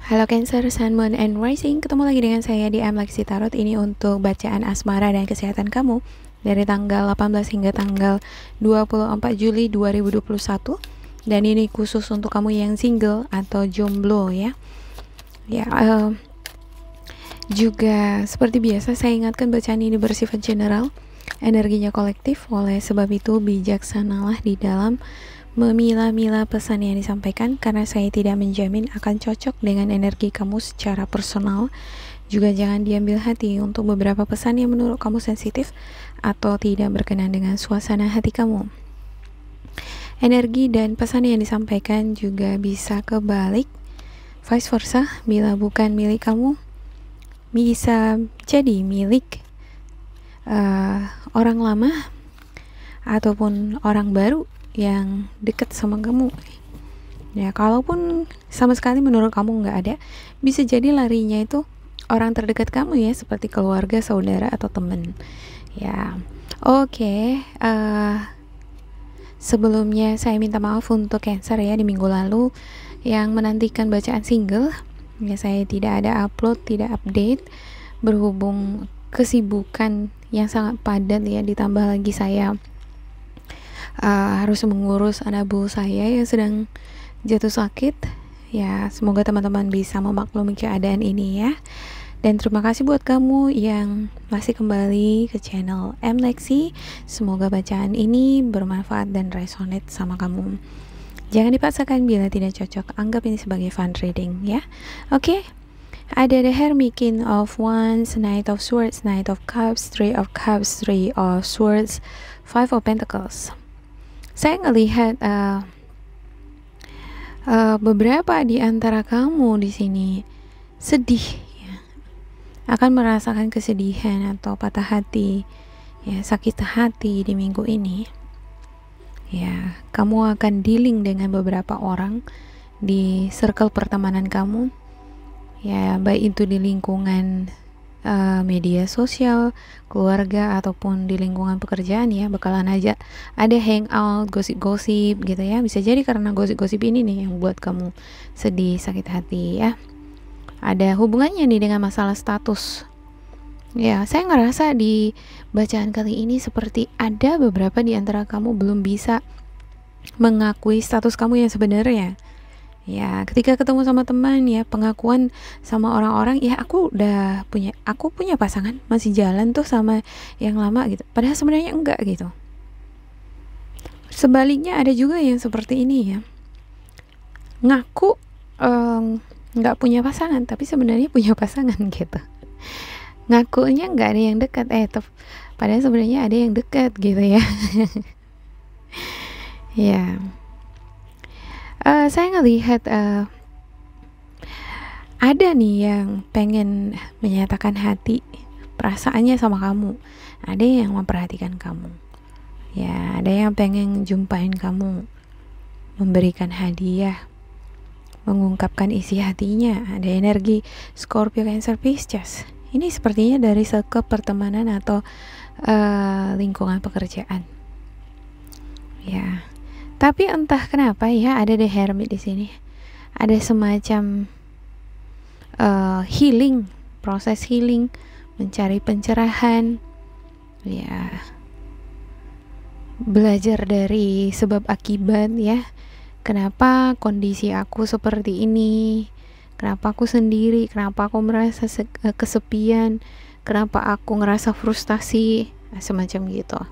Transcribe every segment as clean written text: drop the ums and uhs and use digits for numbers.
Halo Cancer, Sun, Moon, and Rising. Ketemu lagi dengan saya di Lexi Tarot. Ini untuk bacaan asmara dan kesehatan kamu dari tanggal 18 hingga tanggal 24 Juli 2021. Dan ini khusus untuk kamu yang single atau jomblo ya. Juga seperti biasa saya ingatkan bacaan ini bersifat general, energinya kolektif. Oleh sebab itu bijaksanalah di dalam memilah-milah pesan yang disampaikan, karena saya tidak menjamin akan cocok dengan energi kamu secara personal. Juga jangan diambil hati untuk beberapa pesan yang menurut kamu sensitif atau tidak berkenan dengan suasana hati kamu. Energi dan pesan yang disampaikan juga bisa kebalik, vice versa. Bila bukan milik kamu, bisa jadi milik orang lama ataupun orang baru yang dekat sama kamu. Ya, kalaupun sama sekali menurut kamu nggak ada, bisa jadi larinya itu orang terdekat kamu ya, seperti keluarga, saudara, atau teman. Ya, oke. Sebelumnya saya minta maaf untuk Cancer ya, di minggu lalu yang menantikan bacaan single. Ya, saya tidak ada upload, tidak update, berhubung kesibukan yang sangat padat ya, ditambah lagi saya harus mengurus anak buah saya yang sedang jatuh sakit. Ya, semoga teman-teman bisa memaklumi keadaan ini ya. Dan terima kasih buat kamu yang masih kembali ke channel Lexi. Semoga bacaan ini bermanfaat dan resonate sama kamu. Jangan dipaksakan bila tidak cocok, anggap ini sebagai fun reading ya. Oke. Ada the Hermit, King of Wands, Knight of Swords, Knight of Cups, Three of Cups, Three of Swords, Five of Pentacles. Saya ngelihat beberapa di antara kamu di sini sedih ya, akan merasakan kesedihan atau patah hati ya, sakit hati di minggu ini ya. Kamu akan dealing dengan beberapa orang di circle pertemanan kamu ya, baik itu di lingkungan media sosial, keluarga, ataupun di lingkungan pekerjaan ya. Bakalan aja ada hangout, gosip-gosip gitu ya. Bisa jadi karena gosip-gosip ini nih yang buat kamu sedih, sakit hati ya. Ada hubungannya nih dengan masalah status ya. Saya ngerasa di bacaan kali ini seperti ada beberapa di antara kamu belum bisa mengakui status kamu yang sebenarnya ya. Ketika ketemu sama teman ya, pengakuan sama orang-orang ya, aku punya pasangan, masih jalan tuh sama yang lama gitu, padahal sebenarnya enggak gitu. Sebaliknya ada juga yang seperti ini ya, ngaku enggak punya pasangan tapi sebenarnya punya pasangan gitu. Ngakunya enggak ada yang dekat padahal sebenarnya ada yang dekat gitu ya. Ya. Saya ngelihat ada nih yang pengen menyatakan hati perasaannya sama kamu, ada yang memperhatikan kamu ya, ada yang pengen jumpain kamu, memberikan hadiah, mengungkapkan isi hatinya. Ada energi Scorpio, Cancer, Pisces. Ini sepertinya dari circle pertemanan atau lingkungan pekerjaan ya. Tapi entah kenapa ya, ada the Hermit di sini. Ada semacam healing, proses healing, mencari pencerahan, ya, belajar dari sebab akibat ya. Kenapa kondisi aku seperti ini? Kenapa aku sendiri? Kenapa aku merasa kesepian? Kenapa aku ngerasa frustasi? Semacam gitu.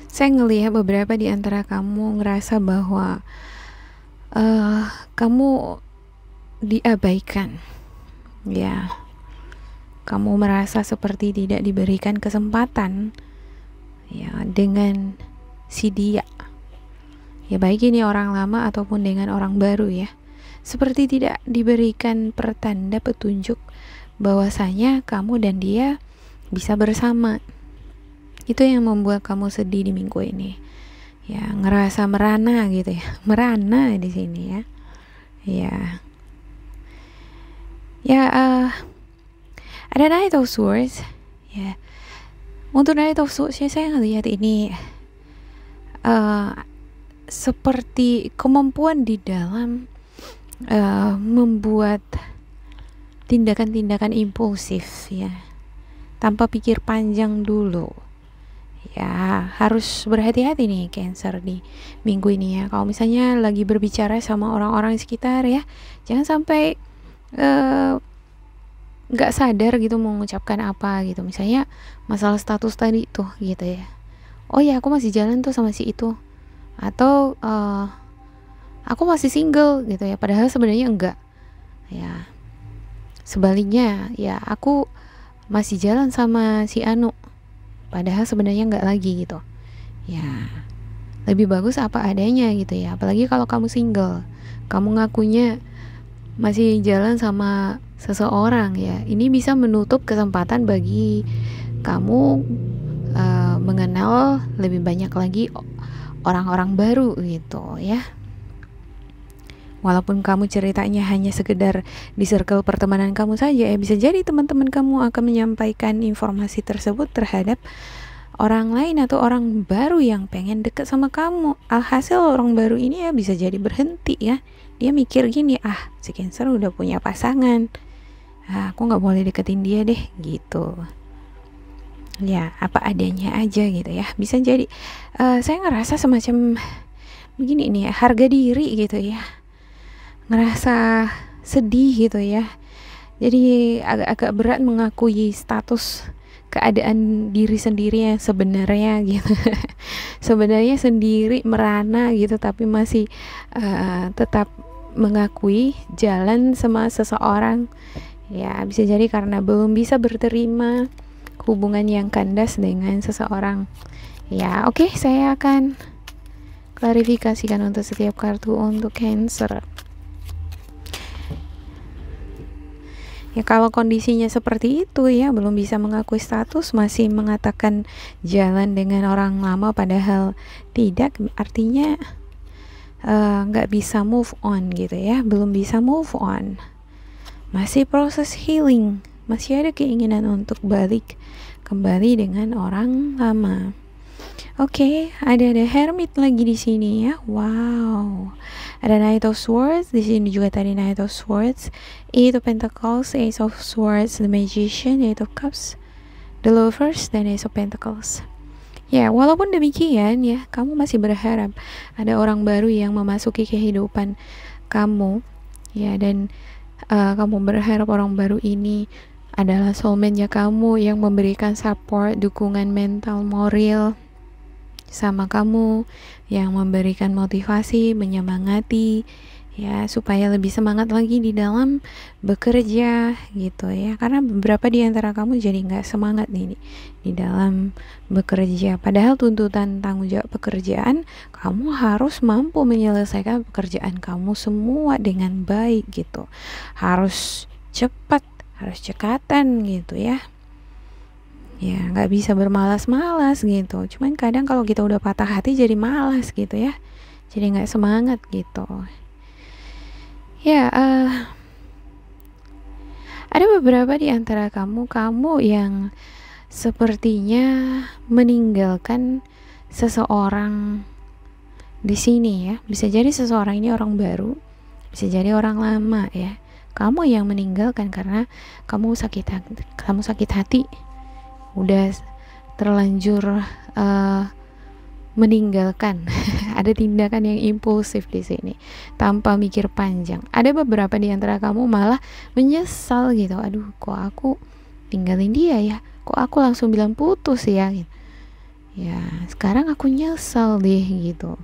Saya ngelihat beberapa di antara kamu ngerasa bahwa kamu diabaikan ya. Kamu merasa seperti tidak diberikan kesempatan ya dengan si dia ya, baik ini orang lama ataupun dengan orang baru ya. Seperti tidak diberikan pertanda petunjuk bahwasanya kamu dan dia bisa bersama. Itu yang membuat kamu sedih di minggu ini ya, ngerasa merana gitu ya, merana di sini ya. Ada Knight of Swords ya. Untuk Knight of Swords ya, saya ngelihat ini seperti kemampuan di dalam membuat tindakan-tindakan impulsif ya, tanpa pikir panjang dulu. Ya, harus berhati-hati nih Cancer di minggu ini ya. Kalau misalnya lagi berbicara sama orang-orang di sekitar ya, jangan sampai nggak sadar gitu mau mengucapkan apa gitu. Misalnya masalah status tadi tuh gitu ya. Oh ya, aku masih jalan tuh sama si itu. Atau aku masih single gitu ya. Padahal sebenarnya enggak. Ya, sebaliknya ya, aku masih jalan sama si Anu. Padahal sebenarnya enggak lagi gitu. Ya, lebih bagus apa adanya gitu ya. Apalagi kalau kamu single, kamu ngakunya masih jalan sama seseorang ya. Ini bisa menutup kesempatan bagi kamu mengenal lebih banyak lagi orang-orang baru gitu ya. Walaupun kamu ceritanya hanya sekedar di circle pertemanan kamu saja ya, bisa jadi teman-teman kamu akan menyampaikan informasi tersebut terhadap orang lain atau orang baru yang pengen deket sama kamu. Alhasil orang baru ini ya bisa jadi berhenti ya. Dia mikir gini, si Cancer udah punya pasangan, aku gak boleh deketin dia deh gitu. Ya, apa adanya aja gitu ya. Bisa jadi saya ngerasa semacam begini nih, harga diri gitu ya, ngerasa sedih gitu ya. Jadi agak berat mengakui status keadaan diri sendiri yang sebenarnya gitu. Sebenarnya sendiri merana gitu, tapi masih tetap mengakui jalan sama seseorang. Ya, bisa jadi karena belum bisa berterima hubungan yang kandas dengan seseorang. Ya, oke, saya akan klarifikasikan untuk setiap kartu untuk Cancer. Ya, kalau kondisinya seperti itu ya, belum bisa mengakui status, masih mengatakan jalan dengan orang lama padahal tidak, artinya nggak bisa move on gitu ya, belum bisa move on, masih proses healing, masih ada keinginan untuk balik kembali dengan orang lama. Oke, ada Hermit lagi di sini ya. Wow. Ada Knight of Swords, di sini juga tadi Knight of Swords, Eight of Pentacles, Ace of Swords, The Magician, Eight of Cups, The Lovers, dan Ace of Pentacles. Ya, walaupun demikian ya, kamu masih berharap ada orang baru yang memasuki kehidupan kamu ya, dan kamu berharap orang baru ini adalah soulmate-nya kamu yang memberikan support, dukungan mental, moral sama kamu, yang memberikan motivasi, menyemangati ya, supaya lebih semangat lagi di dalam bekerja gitu ya. Karena beberapa di antara kamu jadi nggak semangat nih di dalam bekerja, padahal tuntutan tanggung jawab pekerjaan, kamu harus mampu menyelesaikan pekerjaan kamu semua dengan baik gitu, harus cepat, harus cekatan gitu ya. Ya, nggak bisa bermalas-malas gitu. Cuman kadang kalau kita udah patah hati jadi malas gitu ya, jadi nggak semangat gitu ya. Ada beberapa di antara kamu yang sepertinya meninggalkan seseorang di sini ya. Bisa jadi seseorang ini orang baru, bisa jadi orang lama ya. Kamu yang meninggalkan karena kamu sakit hati, udah terlanjur meninggalkan. Ada tindakan yang impulsif di sini tanpa mikir panjang. Ada beberapa di antara kamu malah menyesal gitu, aduh kok aku tinggalin dia ya, kok aku langsung bilang putus ya gitu. Ya, sekarang aku nyesal deh gitu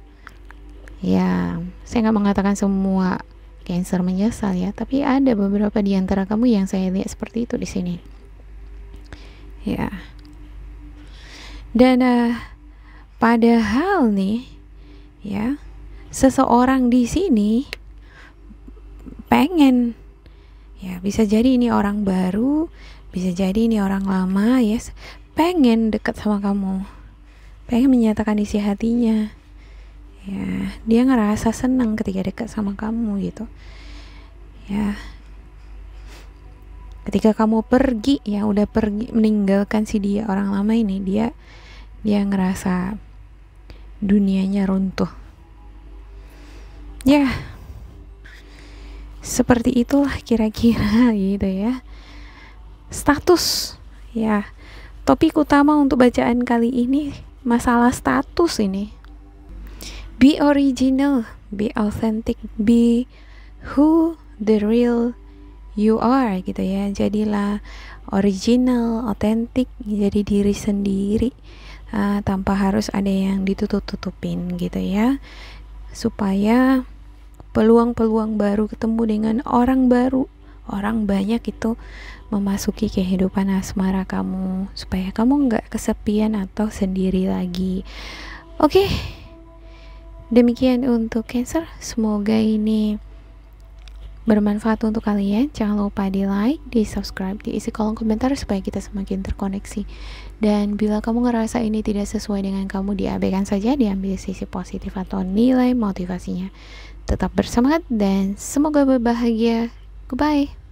ya. Saya nggak mengatakan semua Cancer menyesal ya, tapi ada beberapa di antara kamu yang saya lihat seperti itu di sini ya. Dan padahal nih ya, seseorang di sini pengen ya, bisa jadi ini orang baru, bisa jadi ini orang lama ya, pengen dekat sama kamu, pengen menyatakan isi hatinya ya. Dia ngerasa senang ketika dekat sama kamu gitu ya. Ketika kamu pergi ya, udah pergi meninggalkan si dia orang lama ini, dia ngerasa dunianya runtuh ya. Seperti itulah kira-kira gitu ya. Status ya. Topik utama untuk bacaan kali ini masalah status ini. Be original, be authentic, be who the real you are gitu ya. Jadilah original, authentic, jadi diri sendiri tanpa harus ada yang ditutup-tutupin gitu ya, supaya peluang-peluang baru, ketemu dengan orang baru, orang banyak itu memasuki kehidupan asmara kamu, supaya kamu nggak kesepian atau sendiri lagi. Oke, demikian untuk Cancer. Semoga ini bermanfaat untuk kalian. Jangan lupa di like, di subscribe, diisi kolom komentar supaya kita semakin terkoneksi. Dan bila kamu ngerasa ini tidak sesuai dengan kamu, diabaikan saja, diambil sisi positif atau nilai motivasinya. Tetap bersemangat dan semoga berbahagia. Goodbye.